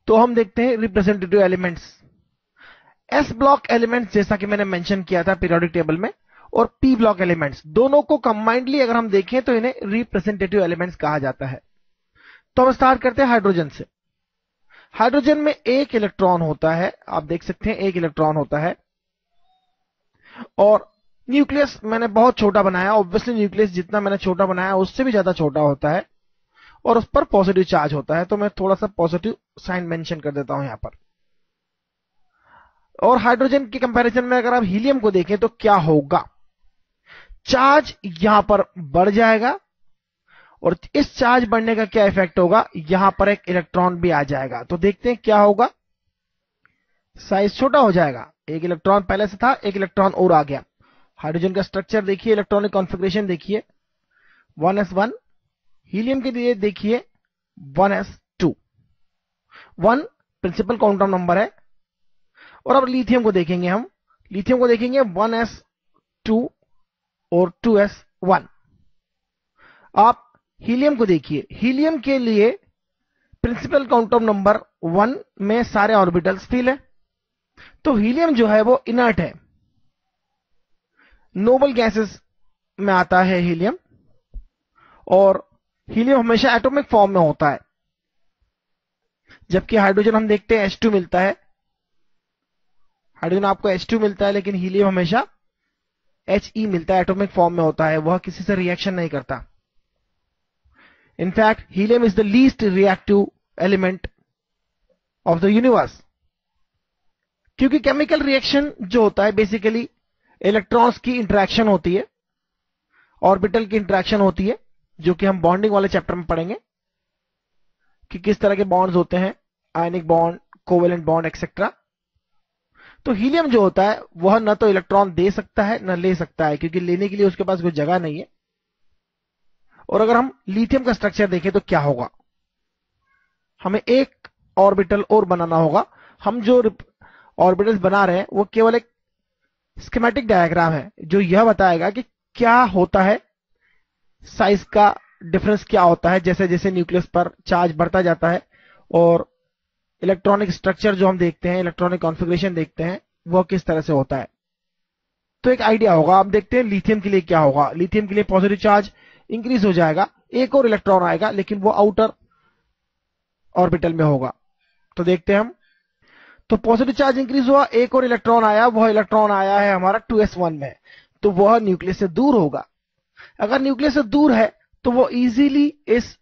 तो हम देखते हैं representative elements. S block elements जैसा कि मैंने मेंशन किया था पीरियोडिक टेबल में, और पी ब्लॉक एलिमेंट्स दोनों को कंबाइंडली अगर हम देखें तो इन्हें रिप्रेजेंटेटिव एलिमेंट्स कहा जाता है। तो हम स्टार्ट करते हैं हाइड्रोजन से। हाइड्रोजन में एक इलेक्ट्रॉन होता है, आप देख सकते हैं एक इलेक्ट्रॉन होता है, और न्यूक्लियस मैंने बहुत छोटा बनाया। ऑब्वियसली न्यूक्लियस जितना मैंने छोटा बनाया उससे भी ज्यादा छोटा होता है, और उस पर पॉजिटिव चार्ज होता है। तो मैं थोड़ा सा पॉजिटिव साइन मेंशन कर देता हूं यहां पर। और हाइड्रोजन के कंपैरिजन में अगर आप हीलियम को देखें तो क्या होगा, चार्ज यहां पर बढ़ जाएगा, और इस चार्ज बढ़ने का क्या इफेक्ट होगा, यहां पर एक इलेक्ट्रॉन भी आ जाएगा। तो देखते हैं क्या होगा, साइज छोटा हो जाएगा। एक इलेक्ट्रॉन पहले से था, एक इलेक्ट्रॉन और आ गया। हाइड्रोजन का स्ट्रक्चर देखिए, इलेक्ट्रॉनिक कॉन्फ़िगरेशन देखिए, 1s1। हीलियम के लिए देखिए 1s2। 1 प्रिंसिपल क्वांटम नंबर है। और अब लिथियम को देखेंगे हम, लिथियम को देखेंगे 1s2 और 2s1। आप हीलियम को देखिए, हीलियम के लिए प्रिंसिपल क्वांटम नंबर 1 में सारे ऑर्बिटल्स फिल है। तो हीलियम जो है वो इनर्ट है, नोबल गैसेस में आता है हीलियम, और हीलियम हमेशा एटॉमिक फॉर्म में होता है। जबकि हाइड्रोजन हम देखते हैं H2 मिलता है, हाइड्रोजन आपको H2 मिलता है, लेकिन हीलियम हमेशा He मिलता है, एटॉमिक फॉर्म में होता है, वह किसी से रिएक्शन नहीं करता। In fact helium is the least reactive element of the universe, क्योंकि केमिकल रिएक्शन जो होता है बेसिकली इलेक्ट्रॉन्स की इंटरेक्शन होती है, ऑर्बिटल की इंटरेक्शन होती है, जो कि हम बॉन्डिंग वाले चैप्टर में पढ़ेंगे कि किस तरह के बॉन्ड्स होते हैं, ionic bond, covalent bond etcetera. तो हीलियम जो होता है वह न तो इलेक्ट्रॉन दे सकता है न ले सकता है, क्योंकि लेने के लिए उसके पास कोई जगह नहीं है। और अगर हम लिथियम का स्ट्रक्चर देखें तो क्या होगा, हमें एक ऑर्बिटल और बनाना होगा। हम जो ऑर्बिटल्स बना रहे हैं वो केवल एक स्कीमेटिक डायग्राम है जो यह बताएगा कि क्या होता है, साइज का डिफरेंस क्या होता है जैसे जैसे न्यूक्लियस पर चार्ज बढ़ता जाता है, और इलेक्ट्रॉनिक स्ट्रक्चर जो हम देखते हैं, इलेक्ट्रॉनिक कॉन्फ़िगरेशन देखते हैं, वह किस तरह से होता है। तो एक आइडिया होगा। आप देखते हैं लिथियम के लिए क्या होगा, लिथियम के लिए पॉजिटिव चार्ज इंक्रीज हो जाएगा, एक और इलेक्ट्रॉन आएगा, लेकिन वो आउटर ऑर्बिटल में होगा। तो देखते हैं हम, तो पॉजिटिव चार्ज इंक्रीज हुआ, एक और इलेक्ट्रॉन आया, वह इलेक्ट्रॉन आया है हमारा 2s1 में, तो वह न्यूक्लियस से दूर होगा। अगर न्यूक्लियस से दूर है तो वो इजीली इस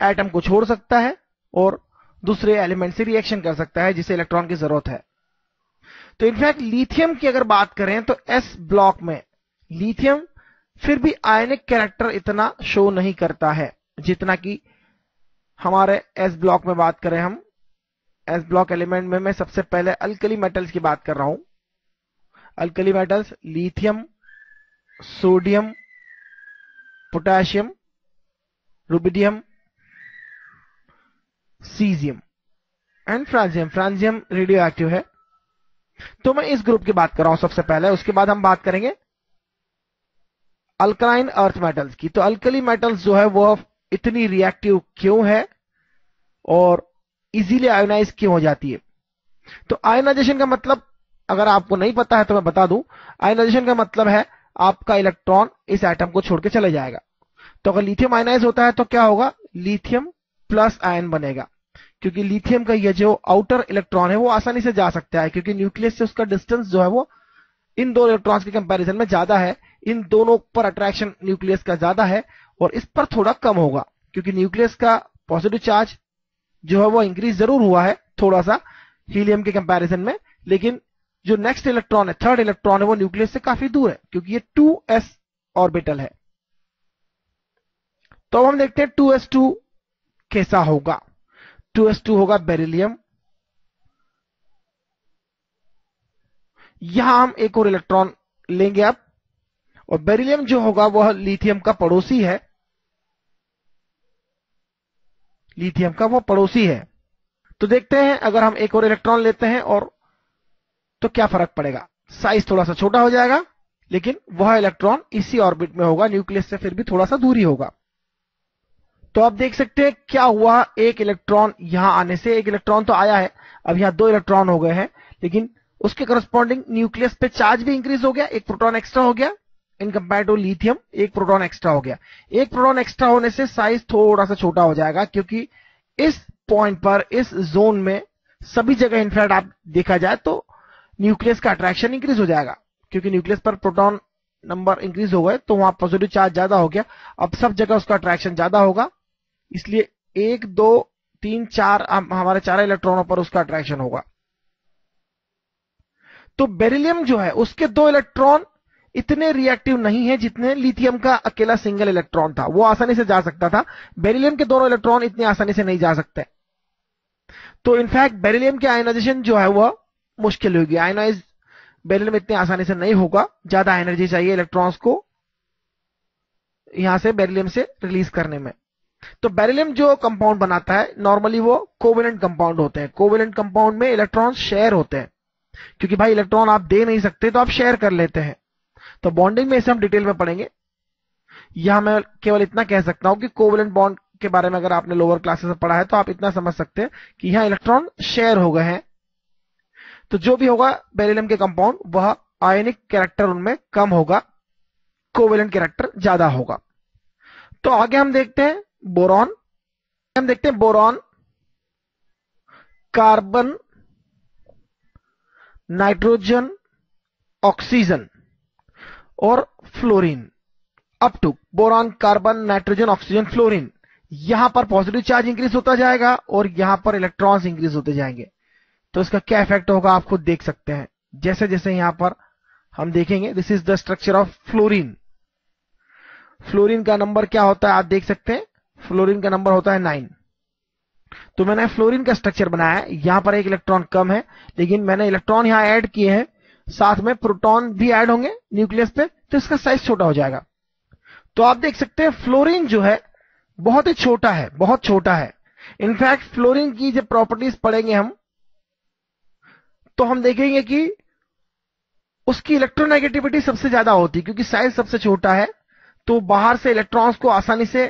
एटम को छोड़ सकता है और दूसरे एलिमेंट से रिएक्शन कर सकता है जिसे इलेक्ट्रॉन की जरूरत है। तो इनफैक्ट लिथियम की अगर बात करें तो एस ब्लॉक में लिथियम फिर भी आयनिक कैरेक्टर इतना शो नहीं करता है जितना कि हमारे एस ब्लॉक में बात करें हम। एस ब्लॉक एलिमेंट में मैं सबसे पहले अल्कली मेटल्स की बात कर रहा हूं। Alkali metals lithium, sodium, potassium, rubidium, caesium and francium. Francium radioactive है, तो मैं इस ग्रुप की बात कर रहा हूं सबसे पहले। उसके बाद हम बात करेंगे अल्कलाइन अर्थ मेटल्स की। तो अल्कली मेटल्स जो है वो इतनी रिएक्टिव क्यों है और इजीली आयोनाइज क्यों हो जाती है। तो आयोनाइजेशन का मतलब अगर आपको नहीं पता है तो मैं बता दूं, आयोनाइजेशन का मतलब है आपका इलेक्ट्रॉन इस एटम को छोड़ के चले जाएगा। तो अगर लिथियम आयनाइज होता है तो क्या होगा, लिथियम प्लस आयन बनेगा, क्योंकि लिथियम का यह जो आउटर इलेक्ट्रॉन है वो आसानी से जा सकता है, क्योंकि न्यूक्लियस से उसका डिस्टेंस जो है वो इन दो इलेक्ट्रॉन्स के कंपैरिजन में ज्यादा है। इन दोनों पर अट्रैक्शन न्यूक्लियस का ज्यादा है और इस पर थोड़ा कम होगा, क्योंकि न्यूक्लियस का पॉजिटिव चार्ज जो है वो इंक्रीज जरूर हुआ है थोड़ा सा हीलियम के कंपैरिजन में, लेकिन जो नेक्स्ट इलेक्ट्रॉन है, थर्ड इलेक्ट्रॉन है, वो न्यूक्लियस से काफी दूर है, क्योंकि ये 2s ऑर्बिटल है। तो अब हम देखते हैं 2s2 कैसा होगा। 2s2 होगा बेरिलियम। यहां हम एक और इलेक्ट्रॉन लेंगे अब, और बेरिलियम जो होगा वह लिथियम का पड़ोसी है, लिथियम का वो पड़ोसी है। तो देखते हैं अगर हम एक और इलेक्ट्रॉन लेते हैं और तो क्या फर्क पड़ेगा, साइज थोड़ा सा छोटा हो जाएगा, लेकिन वह इलेक्ट्रॉन इसी ऑर्बिट में होगा, न्यूक्लियस से फिर भी थोड़ा सा दूरी होगा। तो आप देख सकते हैं क्या हुआ, एक इलेक्ट्रॉन यहां आने से, एक इलेक्ट्रॉन तो आया है, अब यहां 2 इलेक्ट्रॉन हो गए हैं, लेकिन उसके करस्पॉन्डिंग न्यूक्लियस पे चार्ज भी इंक्रीज हो गया, एक प्रोटॉन एक्स्ट्रा हो गया इन कंपेयर टू लिथियम, एक प्रोटॉन एक्स्ट्रा हो गया। एक प्रोटॉन एक्स्ट्रा होने से साइज थोड़ा सा छोटा हो जाएगा, क्योंकि इस पॉइंट पर, इस जोन में सभी जगह इनफैक्ट आप देखा जाए तो न्यूक्लियस का अट्रैक्शन इंक्रीज हो जाएगा, क्योंकि न्यूक्लियस पर प्रोटॉन नंबर इंक्रीज हो गए तो वहां पॉजिटिव चार्ज ज्यादा हो गया, अब सब जगह उसका अट्रैक्शन ज्यादा होगा, इसलिए 1 2 3 4 हमारे 4 इलेक्ट्रॉनों पर उसका अट्रैक्शन होगा। तो बेरिलियम जो है उसके 2 इलेक्ट्रॉन इतने रिएक्टिव नहीं है जितने लिथियम का अकेला सिंगल इलेक्ट्रॉन था, वो आसानी से जा सकता था। बेरिलियम के दोनों इलेक्ट्रॉन इतनी आसानी से नहीं जा सकते, तो इनफैक्ट बेरिलियम के आयनाइजेशन जो है वह मुश्किल होगी। आयनाइज बेरिलियम इतनी आसानी से नहीं होगा, ज्यादा एनर्जी चाहिए इलेक्ट्रॉन्स को यहां से बेरिलियम से रिलीज करने में। तो बेरिलियम जो कंपाउंड बनाता है नॉर्मली वो कोवेलेंट कंपाउंड होते हैं। कोवेलेंट कंपाउंड में इलेक्ट्रॉन शेयर होते हैं, क्योंकि भाई इलेक्ट्रॉन आप दे नहीं सकते तो आप शेयर कर लेते हैं। तो बॉन्डिंग में इसे हम डिटेल में पढ़ेंगे, यहां मैं केवल इतना कह सकता हूं कि कोवेलेंट बॉन्ड के बारे में अगर आपने लोअर क्लासेस में पढ़ा है तो आप इतना समझ सकते हैं कि यहां इलेक्ट्रॉन शेयर हो गए हैं। तो जो भी होगा बेरिलियम के कंपाउंड वह आयनिक कैरेक्टर उनमें कम होगा, कोवेलेंट कैरेक्टर ज्यादा होगा। तो आगे हम देखते हैं बोरॉन। हम देखते हैं बोरॉन, कार्बन, नाइट्रोजन, ऑक्सीजन और fluorine, up to boron, carbon, nitrogen, oxygen, fluorine. यहां पर पॉजिटिव चार्ज इंक्रीज होता जाएगा और यहां पर इलेक्ट्रॉन्स इंक्रीज होते जाएंगे। तो इसका क्या इफेक्ट होगा आप खुद देख सकते हैं, जैसे जैसे यहां पर हम देखेंगे। This is the structure of fluorine. Fluorine का नंबर क्या होता है आप देख सकते हैं, फ्लोरीन का नंबर होता है 9। तो मैंने फ्लोरीन का स्ट्रक्चर बनाया है, यहां पर एक इलेक्ट्रॉन कम है, लेकिन मैंने इलेक्ट्रॉन यहां ऐड किए हैं, साथ में प्रोटॉन भी ऐड होंगे न्यूक्लियस पे, तो इसका साइज छोटा हो जाएगा। तो आप देख सकते हैं फ्लोरीन जो है बहुत ही छोटा है, बहुत छोटा है। इनफैक्ट फ्लोरीन की जब प्रॉपर्टीज पढ़ेंगे हम, तो हम देखेंगे कि उसकी इलेक्ट्रोनेगेटिविटी सबसे ज्यादा होती है, क्योंकि साइज सबसे छोटा है, तो बाहर से इलेक्ट्रॉन्स को आसानी से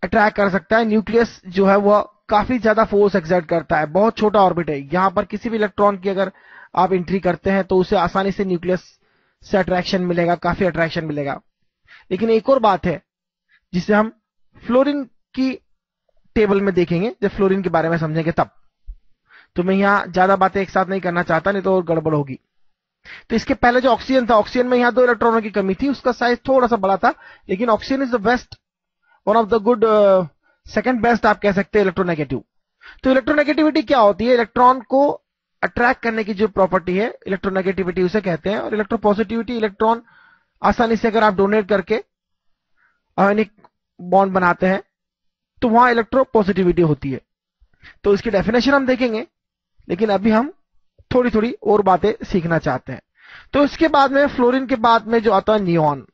अट्रैक्ट कर सकता है। न्यूक्लियस जो है वह काफी ज्यादा फोर्स एक्सर्ट करता है, बहुत छोटा ऑर्बिट है, यहां पर किसी भी इलेक्ट्रॉन की अगर आप एंट्री करते हैं तो उसे आसानी से न्यूक्लियस से अट्रैक्शन मिलेगा, काफी अट्रैक्शन मिलेगा। लेकिन एक और बात है जिसे हम फ्लोरीन की टेबल में देखेंगे, जब फ्लोरीन के बारे में समझेंगे तब। तो मैं यहां ज्यादा बातें एक साथ नहीं करना चाहता, नहीं तो और गड़बड़ होगी। तो इसके पहले जो ऑक्सीजन था, ऑक्सीजन में यहां 2 इलेक्ट्रॉनों की कमी थी, उसका साइज थोड़ा सा बड़ा था, लेकिन oxygen is the best, one of the good, second best आप कह सकते हैं इलेक्ट्रोनेगेटिव। तो इलेक्ट्रोनेगेटिविटी क्या होती है, इलेक्ट्रॉन को अट्रैक्ट करने की जो प्रॉपर्टी है इलेक्ट्रोनेगेटिविटी उसे कहते हैं। और इलेक्ट्रोपॉजिटिविटी, इलेक्ट्रॉन आसानी से अगर आप डोनेट करके आयनिक बॉन्ड बनाते हैं तो वहां इलेक्ट्रोपॉजिटिविटी होती है। तो इसकी डेफिनेशन हम देखेंगे, लेकिन अभी हम थोड़ी थोड़ी और बातें सीखना चाहते हैं। तो इसके बाद में फ्लोरीन के बाद में जो आता है नियॉन।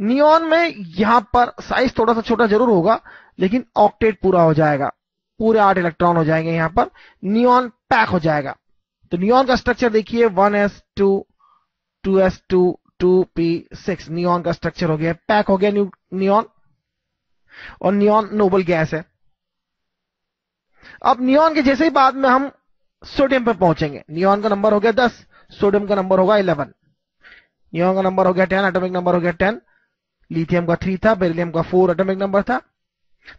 नियॉन में यहां पर साइज थोड़ा सा छोटा जरूर होगा, लेकिन ऑक्टेट पूरा हो जाएगा, पूरे 8 इलेक्ट्रॉन हो जाएंगे यहां पर, नियॉन पैक हो जाएगा। तो नियॉन का स्ट्रक्चर देखिए, 1s2 2s2 2p6, नियॉन का स्ट्रक्चर हो गया, पैक हो गया नियॉन। और नियॉन नोबल गैस है। अब नियॉन के जैसे ही बाद में हम सोडियम पर पहुंचेंगे। नियॉन का नंबर हो गया 10, सोडियम का नंबर होगा 11। नियॉन का नंबर हो गया 10, एटॉमिक नंबर हो गया 10। लिथियम का 3 था, बेरिलियम का 4 एटॉमिक नंबर था,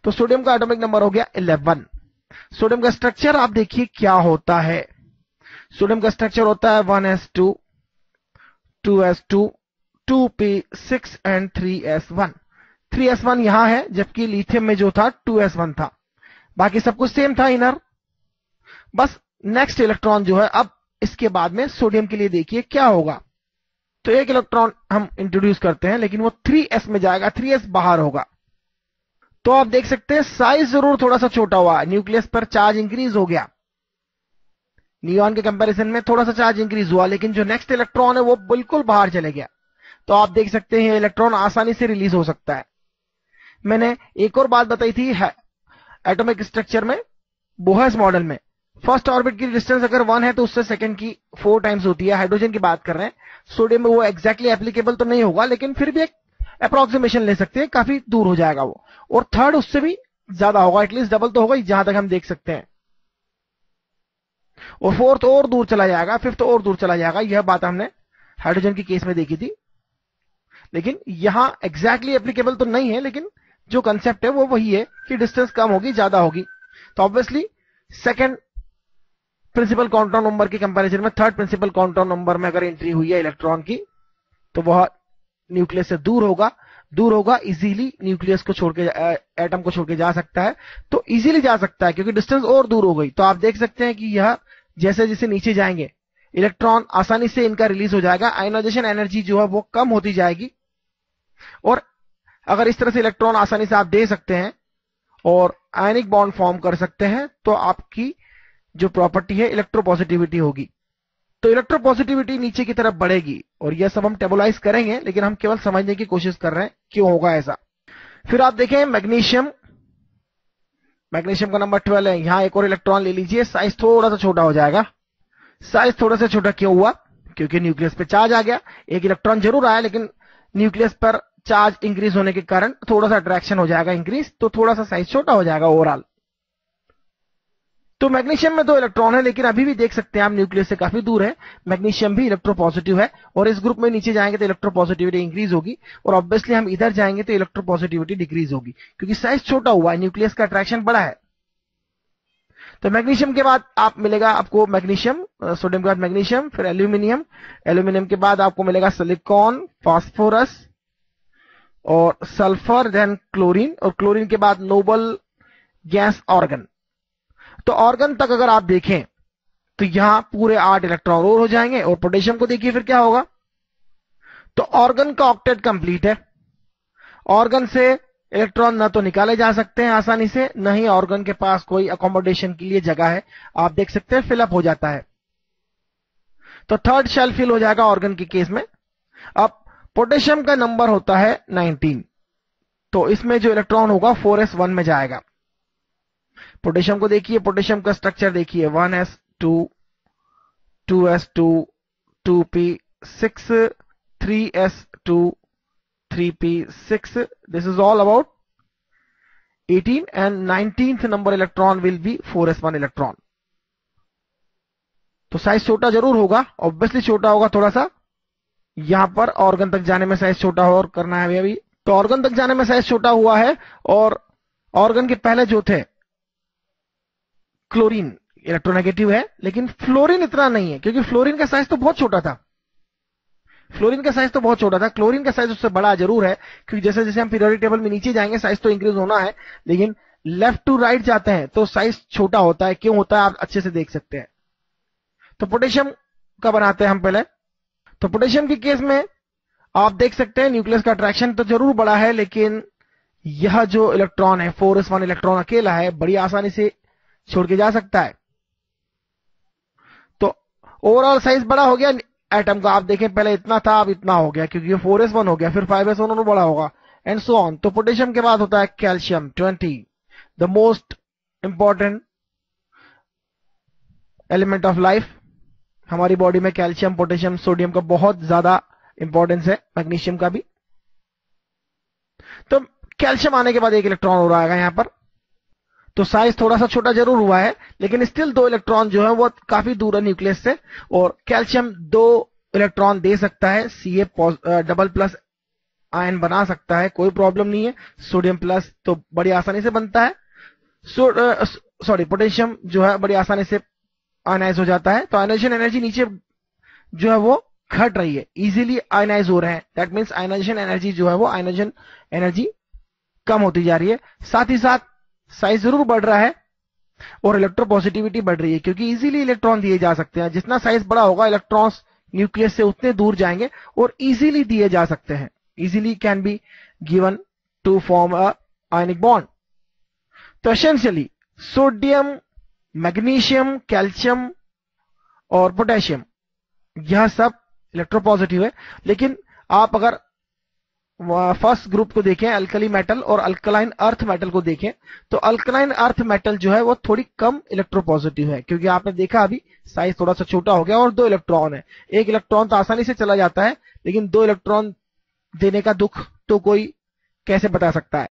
तो सोडियम का एटॉमिक नंबर हो गया 11। सोडियम का स्ट्रक्चर आप देखिए क्या होता है। सोडियम का स्ट्रक्चर होता है 1s2 2s2 2p6 and 3s1। 3s1 यहां है, जबकि लिथियम में जो था 2s1 था, बाकी सब कुछ सेम था इनर। बस नेक्स्ट इलेक्ट्रॉन जो है, अब इसके बाद में सोडियम के लिए देखिए क्या होगा। तो एक इलेक्ट्रॉन हम इंट्रोड्यूस करते हैं, लेकिन वो 3s में जाएगा, 3s बाहर होगा। तो आप देख सकते हैं साइज जरूर थोड़ा सा छोटा हुआ, न्यूक्लियस पर चार्ज इंक्रीज हो गया, नियॉन के कंपैरिजन में थोड़ा सा चार्ज इंक्रीज हुआ, लेकिन जो नेक्स्ट इलेक्ट्रॉन है वो बिल्कुल बाहर चले गया। तो आप देख सकते हैं इलेक्ट्रॉन आसानी से रिलीज हो सकता है। मैंने एक और बात बताई थी एटॉमिक स्ट्रक्चर में, बोहर्स मॉडल में फर्स्ट ऑर्बिट की डिस्टेंस अगर 1 है तो उससे सेकंड की 4 टाइम्स होती है। हाइड्रोजन की बात कर रहे हैं, सोडियम में वो एग्जैक्टली एप्लीकेबल तो नहीं होगा, लेकिन फिर भी एक अप्रोक्सीमेशन ले सकते हैं, काफी दूर हो जाएगा वो। और थर्ड उससे भी ज्यादा होगा, एटलीस्ट डबल तो होगा ही जहां तक हम देख सकते हैं। और फोर्थ और दूर चला जाएगा, फिफ्थ और दूर चला जाएगा। यह बात हमने हाइड्रोजन की केस में देखी थी, लेकिन यहां एग्जैक्टली एप्लीकेबल तो नहीं है, लेकिन जो कंसेप्ट है वो वही है कि डिस्टेंस कम होगी ज्यादा होगी। तो obviously second principal quantum number के कंपैरिजन में थर्ड प्रिंसिपल क्वांटम नंबर में अगर एंट्री हुई है इलेक्ट्रॉन की, तो वह न्यूक्लियस से दूर होगा, इजीली न्यूक्लियस को छोड़ के एटम को छोड़ के जा सकता है। तो इजीली जा सकता है क्योंकि डिस्टेंस और दूर हो गई। तो आप देख सकते हैं कि यह जैसे जैसे नीचे जाएंगे इलेक्ट्रॉन आसानी से इनका रिलीज हो जाएगा, आयोनाइजेशन एनर्जी जो है वो कम होती जाएगी। और अगर इस तरह से इलेक्ट्रॉन आसानी से आप दे सकते हैं और आयनिक बॉन्ड फॉर्म कर सकते हैं, तो आपकी जो प्रॉपर्टी है इलेक्ट्रोपॉजिटिविटी होगी। तो इलेक्ट्रोपॉजिटिविटी नीचे की तरफ बढ़ेगी, और यह सब हम टेबुलाइज करेंगे, लेकिन हम केवल समझने की कोशिश कर रहे हैं क्यों होगा ऐसा। फिर आप देखें मैग्नीशियम का नंबर 12 है। यहां एक और इलेक्ट्रॉन ले लीजिए, साइज थोड़ा सा छोटा हो जाएगा। साइज थोड़ा सा छोटा क्यों हुआ? क्योंकि न्यूक्लियस पे चार्ज आ गया। एक इलेक्ट्रॉन जरूर आया, लेकिन न्यूक्लियस पर चार्ज इंक्रीज होने के कारण थोड़ा सा अट्रैक्शन हो जाएगा इंक्रीज, तो थोड़ा सा साइज छोटा हो जाएगा ओवरऑल। तो मैग्नीशियम में 2 इलेक्ट्रॉन है, लेकिन अभी भी देख सकते हैं आप न्यूक्लियस से काफी दूर है। मैग्नीशियम भी इलेक्ट्रोपॉजिटिव है, और इस ग्रुप में नीचे जाएंगे तो इलेक्ट्रोपॉजिटिविटी इंक्रीज होगी, और ऑब्वियसली हम इधर जाएंगे तो इलेक्ट्रोपॉजिटिविटी डिक्रीज होगी, क्योंकि साइज छोटा हुआ है, न्यूक्लियस का अट्रैक्शन बड़ा है। तो मैग्नीशियम के बाद आप मिलेगा आपको मैग्नीशियम, सोडियम के बाद मैग्नीशियम, फिर एल्यूमिनियम। एल्यूमिनियम के बाद आपको मिलेगा सिलिकॉन, फास्फोरस और सल्फर, देन क्लोरीन, और क्लोरीन के बाद नोबल गैस ऑर्गन। तो ऑर्गन तक अगर आप देखें तो यहां पूरे 8 इलेक्ट्रॉन और हो जाएंगे। और पोटेशियम को देखिए फिर क्या होगा। तो ऑर्गन का ऑक्टेट कंप्लीट है। ऑर्गन से इलेक्ट्रॉन न तो निकाले जा सकते हैं आसानी से, न ही ऑर्गन के पास कोई अकोमोडेशन के लिए जगह है। आप देख सकते हैं फिलअप हो जाता है। तो थर्ड शेल फिल हो जाएगा ऑर्गन की केस में। अब पोटेशियम का नंबर होता है 19, तो इसमें जो इलेक्ट्रॉन होगा 4s1 में जाएगा। पोटेशियम को देखिए, पोटेशियम का स्ट्रक्चर देखिए, 1s2, 2s2, 2p6, 3s2, 3p6. This is all about 18, and 19th number electron will be 4s1 electron. तो साइज छोटा जरूर होगा, ऑब्वियसली छोटा होगा थोड़ा सा। यहां पर ऑर्गन तक जाने में साइज छोटा और करना है अभी। तो ऑर्गन तक जाने में साइज छोटा हुआ है, और ऑर्गन के पहले जो थे क्लोरीन इलेक्ट्रोनेगेटिव है, लेकिन फ्लोरीन इतना नहीं है, क्योंकि फ्लोरीन का साइज तो बहुत छोटा था। क्लोरीन का साइज उससे बड़ा जरूर है, क्योंकि जैसे जैसे हम पीरियोडिक टेबल में नीचे जाएंगे साइज तो इंक्रीज होना है, लेकिन लेफ्ट टू राइट जाते हैं तो साइज छोटा होता है। क्यों होता है आप अच्छे से देख सकते हैं। तो पोटेशियम का बनाते हैं हम पहले। तो पोटेशियम की केस में आप देख सकते हैं न्यूक्लियस का अट्रैक्शन तो जरूर बड़ा है, लेकिन यह जो इलेक्ट्रॉन है 4s1 इलेक्ट्रॉन अकेला है, बड़ी आसानी से छोड़ के जा सकता है। तो ओवरऑल साइज बड़ा हो गया एटम का। आप देखें पहले इतना था, अब इतना हो गया, क्योंकि 4s1 हो गया, फिर 5s1 दोनों बड़ा होगा, एंड सो ऑन। तो पोटेशियम के बाद होता है calcium 20, the most important element of life. हमारी बॉडी में कैल्शियम, पोटेशियम, सोडियम का बहुत ज्यादा इंपॉर्टेंस है, मैग्नीशियम का भी। तो कैल्शियम आने के बाद 1 इलेक्ट्रॉन हो रहा है यहां पर। तो साइज थोड़ा सा छोटा जरूर हुआ है, लेकिन स्टिल 2 इलेक्ट्रॉन जो है वो काफी दूर है न्यूक्लियस से, और कैल्शियम 2 इलेक्ट्रॉन दे सकता है, Ca डबल प्लस आयन बना सकता है, कोई प्रॉब्लम नहीं है। सोडियम प्लस तो बड़ी आसानी से बनता है। पोटेशियम जो है बड़ी आसानी से आयनाइज हो जाता है। तो आयनाइजेशन एनर्जी नीचे जो है वो घट रही है, इजीली आयनाइज हो रहे हैं। दैट मीन्स आयनाइजेशन एनर्जी जो है वो आयनाइजेशन एनर्जी कम होती जा रही है। साथ ही साथ साइज जरूर बढ़ रहा है और इलेक्ट्रोपॉजिटिविटी बढ़ रही है, क्योंकि इजीली इलेक्ट्रॉन दिए जा सकते हैं। जितना साइज बड़ा होगा इलेक्ट्रॉन्स न्यूक्लियस से उतने दूर जाएंगे और इजीली दिए जा सकते हैं, easily can be given to form a ionic bond. तो एसेंशियली सोडियम, मैग्नीशियम, कैल्शियम और पोटेशियम यह सब इलेक्ट्रोपॉजिटिव है। लेकिन आप अगर फर्स्ट ग्रुप को देखें, अल्कली मेटल और अल्कलाइन अर्थ मेटल को देखें, तो अल्कलाइन अर्थ मेटल जो है वो थोड़ी कम इलेक्ट्रोपॉजिटिव है, क्योंकि आपने देखा अभी साइज थोड़ा सा छोटा हो गया और 2 इलेक्ट्रॉन है। 1 इलेक्ट्रॉन तो आसानी से चला जाता है, लेकिन 2 इलेक्ट्रॉन देने का दुख तो कोई कैसे बता सकता है।